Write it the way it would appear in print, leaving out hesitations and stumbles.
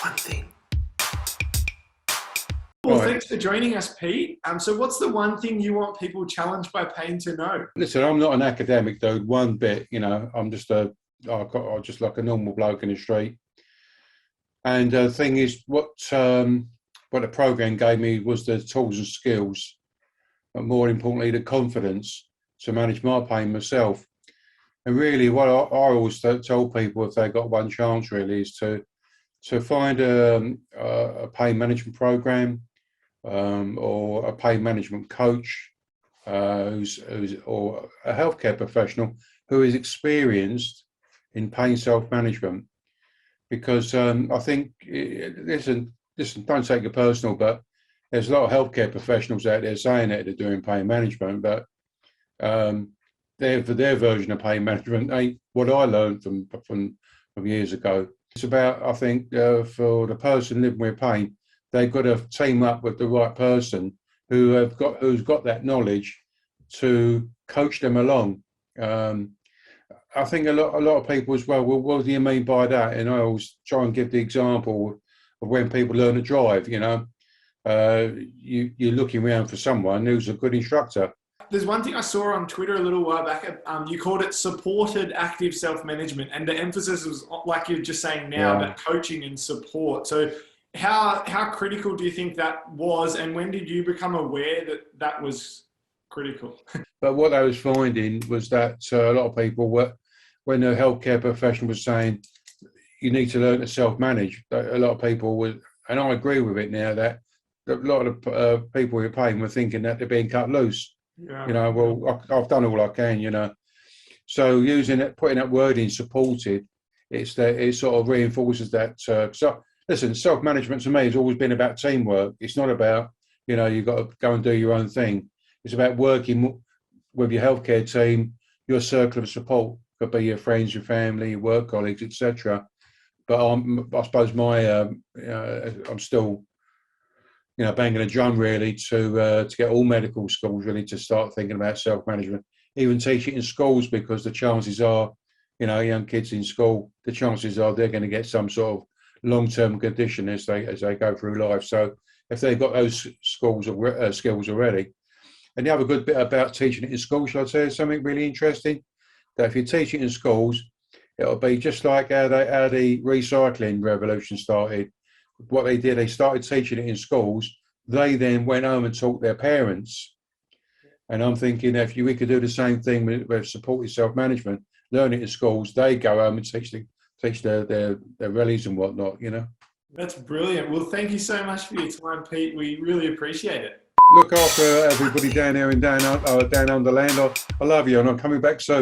one thing. Well, Right. thanks for joining us, Pete. So what's the one thing you want people challenged by pain to know? Listen, I'm not an academic dude, one bit. I'm just I'm just like a normal bloke in the street. And the thing is, what the program gave me was the tools and skills, but more importantly, the confidence to manage my pain myself. And really, what I always tell people, if they got one chance, really, is to find a pain management program, or a pain management coach, who's or a healthcare professional who is experienced in pain self-management. Because I think, listen, don't take it personal, but there's a lot of healthcare professionals out there saying that they're doing pain management, but their version of pain management ain't what I learned from years ago. It's about, I think, for the person living with pain, they've got to team up with the right person who's got that knowledge to coach them along. I think a lot of people as well, what do you mean by that? And I always try and give the example of when people learn to drive. You're looking around for someone who's a good instructor. There's one thing I saw on Twitter a little while back. You called it supported active self-management, and the emphasis was, like you're just saying now, about coaching and support. So how critical do you think that was, and when did you become aware that that was critical? But what I was finding was that a lot of people were, when the healthcare professional was saying you need to learn to self-manage, a lot of people were, and I agree with it now, that a lot of people with pain were thinking that they're being cut loose. Yeah. Well, I've done all I can, So putting that word in, supported, it sort of reinforces that. So listen, self-management to me has always been about teamwork. It's not about, you've got to go and do your own thing. It's about working with your healthcare team, your circle of support, could be your friends, your family, your work colleagues, etc. But I suppose I'm still, banging a drum really to get all medical schools really to start thinking about self-management, even teach it in schools, because the chances are, young kids in school, the chances are they're going to get some sort of long-term condition as they go through life. So if they've got those skills already. And the other good bit about teaching it in schools, shall I tell you something really interesting? That if you teach it in schools, it'll be just like how the recycling revolution started. What they did, they started teaching it in schools. They then went home and taught their parents. And I'm thinking, if we could do the same thing with supported self-management, learn it in schools, they go home and teach their relatives and whatnot, That's brilliant. Well, thank you so much for your time, Pete. We really appreciate it. Look after everybody down there and down under land. I love you, and I'm coming back soon.